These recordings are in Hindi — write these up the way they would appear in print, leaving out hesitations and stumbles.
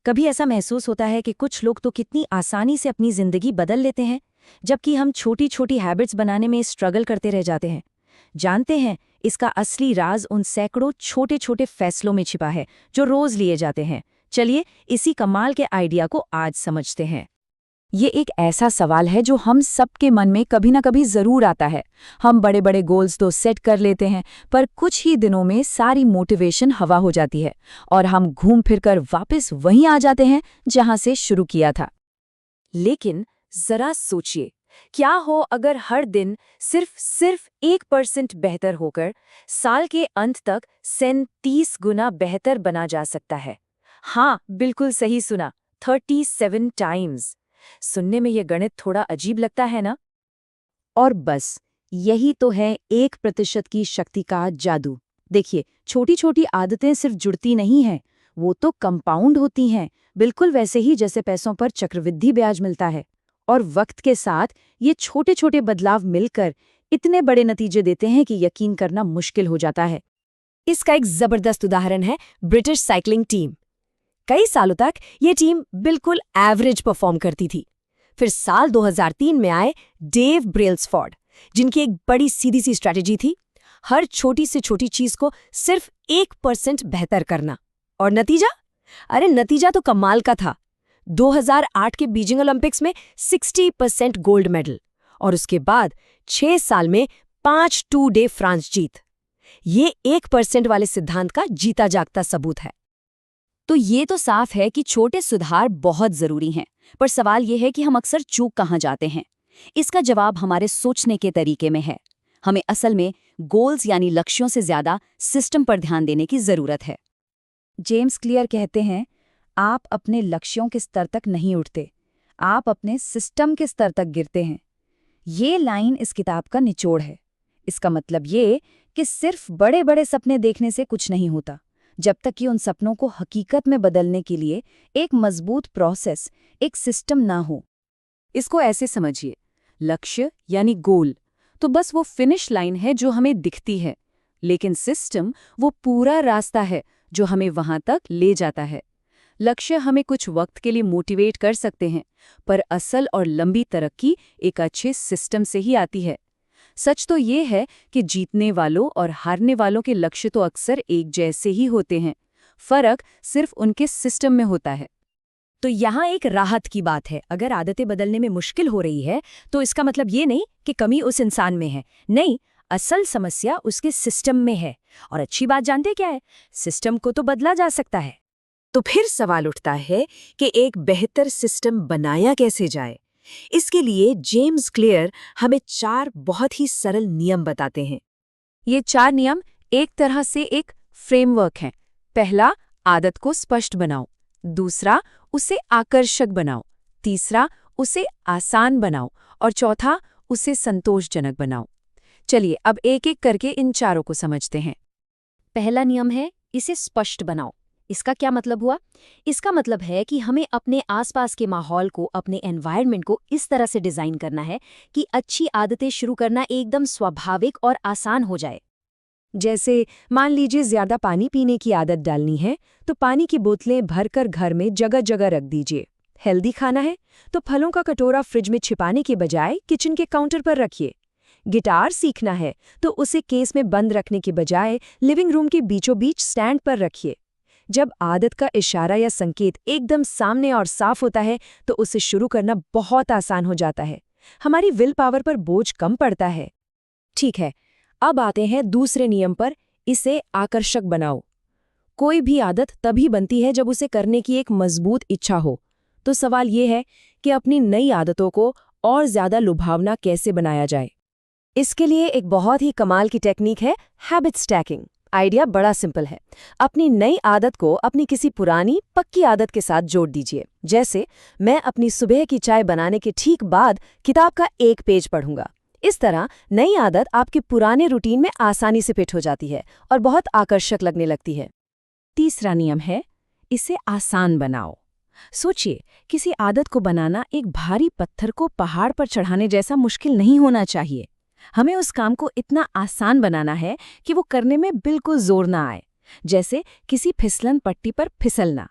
कभी ऐसा महसूस होता है कि कुछ लोग तो कितनी आसानी से अपनी जिंदगी बदल लेते हैं, जबकि हम छोटी छोटी हैबिट्स बनाने में स्ट्रगल करते रह जाते हैं। जानते हैं, इसका असली राज उन सैकड़ों छोटे छोटे फैसलों में छिपा है जो रोज लिए जाते हैं। चलिए इसी कमाल के आइडिया को आज समझते हैं। ये एक ऐसा सवाल है जो हम सबके मन में कभी ना कभी जरूर आता है। हम बड़े बड़े गोल्स तो सेट कर लेते हैं, पर कुछ ही दिनों में सारी मोटिवेशन हवा हो जाती है और हम घूम फिरकर वापस वहीं आ जाते हैं जहां से शुरू किया था। लेकिन जरा सोचिए, क्या हो अगर हर दिन सिर्फ 1% बेहतर होकर साल के अंत तक 30 गुना बेहतर बना जा सकता है। हाँ, बिल्कुल सही सुना, 37 टाइम्स। सुनने में यह गणित थोड़ा अजीब लगता है ना? और बस यही तो है 1% की शक्ति का जादू। देखिए, छोटी छोटी आदतें सिर्फ जुड़ती नहीं हैं, वो तो कंपाउंड होती हैं, बिल्कुल वैसे ही जैसे पैसों पर चक्रवृद्धि ब्याज मिलता है। और वक्त के साथ ये छोटे छोटे बदलाव मिलकर इतने बड़े नतीजे देते हैं कि यकीन करना मुश्किल हो जाता है। इसका एक जबरदस्त उदाहरण है ब्रिटिश साइकिलिंग टीम। कई सालों तक ये टीम बिल्कुल एवरेज परफॉर्म करती थी। फिर साल 2003 में आए डेव ब्रेल्सफोर्ड, जिनकी एक बड़ी सीधी सी स्ट्रैटेजी थी, हर छोटी से छोटी चीज को सिर्फ 1% बेहतर करना। और नतीजा? अरे नतीजा तो कमाल का था। 2008 के बीजिंग ओलंपिक्स में 60% गोल्ड मेडल, और उसके बाद 6 साल में 5 2-डे फ्रांस जीत। ये 1% वाले सिद्धांत का जीता जागता सबूत है। तो ये तो साफ है कि छोटे सुधार बहुत जरूरी हैं, पर सवाल ये है कि हम अक्सर चूक कहाँ जाते हैं। इसका जवाब हमारे सोचने के तरीके में है। हमें असल में गोल्स यानी लक्ष्यों से ज्यादा सिस्टम पर ध्यान देने की जरूरत है। जेम्स क्लियर कहते हैं, आप अपने लक्ष्यों के स्तर तक नहीं उठते, आप अपने सिस्टम के स्तर तक गिरते हैं। ये लाइन इस किताब का निचोड़ है। इसका मतलब ये कि सिर्फ बड़े बड़े सपने देखने से कुछ नहीं होता, जब तक कि उन सपनों को हकीकत में बदलने के लिए एक मजबूत प्रोसेस, एक सिस्टम ना हो। इसको ऐसे समझिए, लक्ष्य यानी गोल तो बस वो फिनिश लाइन है जो हमें दिखती है, लेकिन सिस्टम वो पूरा रास्ता है जो हमें वहां तक ले जाता है। लक्ष्य हमें कुछ वक्त के लिए मोटिवेट कर सकते हैं, पर असल और लंबी तरक्की एक अच्छे सिस्टम से ही आती है। सच तो ये है कि जीतने वालों और हारने वालों के लक्ष्य तो अक्सर एक जैसे ही होते हैं, फर्क सिर्फ उनके सिस्टम में होता है। तो यहाँ एक राहत की बात है। अगर आदतें बदलने में मुश्किल हो रही है तो इसका मतलब ये नहीं कि कमी उस इंसान में है, नहीं, असल समस्या उसके सिस्टम में है। और अच्छी बात जानते क्या है, सिस्टम को तो बदला जा सकता है। तो फिर सवाल उठता है कि एक बेहतर सिस्टम बनाया कैसे जाए। इसके लिए जेम्स क्लियर हमें 4 बहुत ही सरल नियम बताते हैं। ये 4 नियम एक तरह से एक फ्रेमवर्क हैं। पहला, आदत को स्पष्ट बनाओ। दूसरा, उसे आकर्षक बनाओ। तीसरा, उसे आसान बनाओ। और चौथा, उसे संतोषजनक बनाओ। चलिए अब एक एक करके इन चारों को समझते हैं। पहला नियम है, इसे स्पष्ट बनाओ। इसका क्या मतलब हुआ? इसका मतलब है कि हमें अपने आसपास के माहौल को, अपने एनवायरनमेंट को इस तरह से डिजाइन करना है कि अच्छी आदतें शुरू करना एकदम स्वाभाविक और आसान हो जाए। जैसे मान लीजिए ज्यादा पानी पीने की आदत डालनी है, तो पानी की बोतलें भरकर घर में जगह जगह रख दीजिए। हेल्दी खाना है तो फलों का कटोरा फ्रिज में छिपाने के बजाय किचन के काउंटर पर रखिए। गिटार सीखना है तो उसे केस में बंद रखने के बजाय लिविंग रूम के बीचों बीच स्टैंड पर रखिए। जब आदत का इशारा या संकेत एकदम सामने और साफ होता है तो उसे शुरू करना बहुत आसान हो जाता है। हमारी विल पावर पर बोझ कम पड़ता है। ठीक है, अब आते हैं दूसरे नियम पर, इसे आकर्षक बनाओ। कोई भी आदत तभी बनती है जब उसे करने की एक मजबूत इच्छा हो। तो सवाल ये है कि अपनी नई आदतों को और ज्यादा लुभावना कैसे बनाया जाए। इसके लिए एक बहुत ही कमाल की टेक्निक है हैबिट स्टैकिंग। आइडिया बड़ा सिंपल है। अपनी नई आदत को अपनी किसी पुरानी पक्की आदत के साथ जोड़ दीजिए। जैसे मैं अपनी सुबह की चाय बनाने के ठीक बाद किताब का एक पेज पढ़ूंगा। इस तरह नई आदत आपके पुराने रूटीन में आसानी से फिट हो जाती है और बहुत आकर्षक लगने लगती है। तीसरा नियम है, इसे आसान बनाओ। सोचिए, किसी आदत को बनाना एक भारी पत्थर को पहाड़ पर चढ़ाने जैसा मुश्किल नहीं होना चाहिए। हमें उस काम को इतना आसान बनाना है कि वो करने में बिल्कुल जोर ना आए, जैसे किसी फिसलन पट्टी पर फिसलना।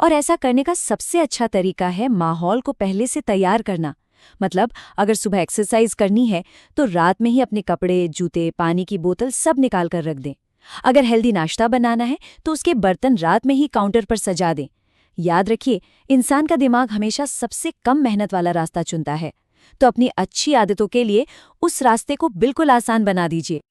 और ऐसा करने का सबसे अच्छा तरीका है माहौल को पहले से तैयार करना। मतलब अगर सुबह एक्सरसाइज करनी है तो रात में ही अपने कपड़े, जूते, पानी की बोतल सब निकाल कर रख दें। अगर हेल्दी नाश्ता बनाना है तो उसके बर्तन रात में ही काउंटर पर सजा दें। याद रखिए, इंसान का दिमाग हमेशा सबसे कम मेहनत वाला रास्ता चुनता है, तो अपनी अच्छी आदतों के लिए उस रास्ते को बिल्कुल आसान बना दीजिए।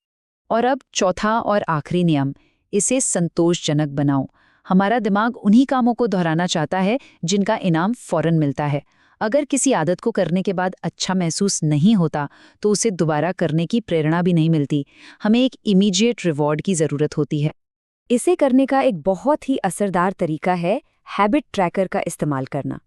और अब चौथा और आखिरी नियम, इसे संतोषजनक बनाओ। हमारा दिमाग उन्हीं कामों को दोहराना चाहता है जिनका इनाम फौरन मिलता है। अगर किसी आदत को करने के बाद अच्छा महसूस नहीं होता तो उसे दोबारा करने की प्रेरणा भी नहीं मिलती। हमें एक इमीडिएट रिवॉर्ड की ज़रूरत होती है। इसे करने का एक बहुत ही असरदार तरीका है हैबिट ट्रैकर का इस्तेमाल करना।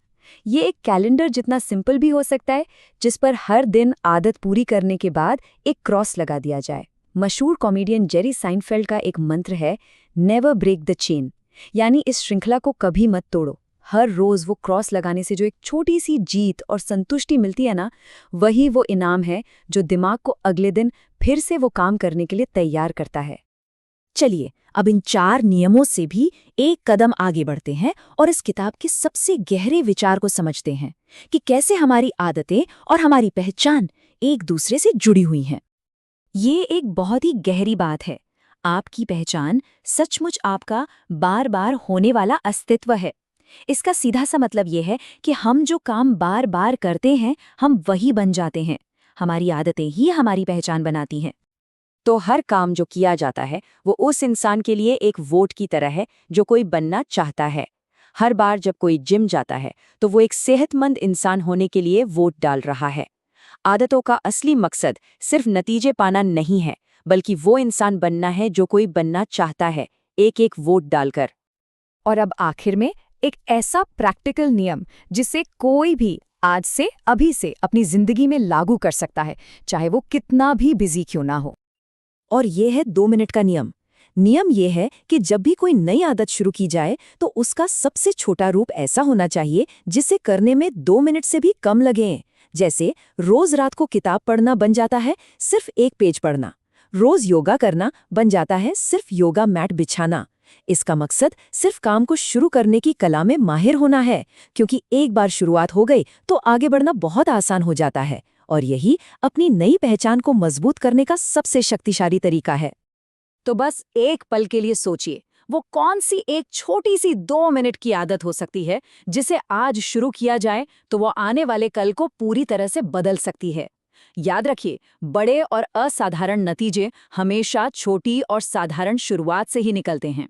ये एक कैलेंडर जितना सिंपल भी हो सकता है, जिस पर हर दिन आदत पूरी करने के बाद एक क्रॉस लगा दिया जाए। मशहूर कॉमेडियन जेरी साइनफेल्ड का एक मंत्र है, नेवर ब्रेक द चेन, यानी इस श्रृंखला को कभी मत तोड़ो। हर रोज वो क्रॉस लगाने से जो एक छोटी सी जीत और संतुष्टि मिलती है ना, वही वो इनाम है जो दिमाग को अगले दिन फिर से वो काम करने के लिए तैयार करता है। चलिए अब इन 4 नियमों से भी एक कदम आगे बढ़ते हैं और इस किताब के सबसे गहरे विचार को समझते हैं कि कैसे हमारी आदतें और हमारी पहचान एक दूसरे से जुड़ी हुई हैं। ये एक बहुत ही गहरी बात है। आपकी पहचान सचमुच आपका बार बार होने वाला अस्तित्व है। इसका सीधा सा मतलब ये है कि हम जो काम बार बार करते हैं, हम वही बन जाते हैं। हमारी आदतें ही हमारी पहचान बनाती हैं। तो हर काम जो किया जाता है वो उस इंसान के लिए एक वोट की तरह है जो कोई बनना चाहता है। हर बार जब कोई जिम जाता है तो वो एक सेहतमंद इंसान होने के लिए वोट डाल रहा है। आदतों का असली मकसद सिर्फ नतीजे पाना नहीं है, बल्कि वो इंसान बनना है जो कोई बनना चाहता है, एक एक वोट डालकर। और अब आखिर में एक ऐसा प्रैक्टिकल नियम जिसे कोई भी आज से अभी से अपनी जिंदगी में लागू कर सकता है, चाहे वो कितना भी बिजी क्यों ना हो। और ये है 2 मिनट का नियम। नियम ये है कि जब भी कोई नई आदत शुरू की जाए तो उसका सबसे छोटा रूप ऐसा होना चाहिए जिसे करने में 2 मिनट से भी कम लगें। जैसे रोज रात को किताब पढ़ना बन जाता है सिर्फ एक पेज पढ़ना, रोज योगा करना बन जाता है सिर्फ योगा मैट बिछाना। इसका मकसद सिर्फ काम को शुरू करने की कला में माहिर होना है, क्योंकि एक बार शुरुआत हो गई तो आगे बढ़ना बहुत आसान हो जाता है। और यही अपनी नई पहचान को मजबूत करने का सबसे शक्तिशाली तरीका है। तो बस एक पल के लिए सोचिए, वो कौन सी एक छोटी सी 2 मिनट की आदत हो सकती है जिसे आज शुरू किया जाए तो वो आने वाले कल को पूरी तरह से बदल सकती है। याद रखिए, बड़े और असाधारण नतीजे हमेशा छोटी और साधारण शुरुआत से ही निकलते हैं।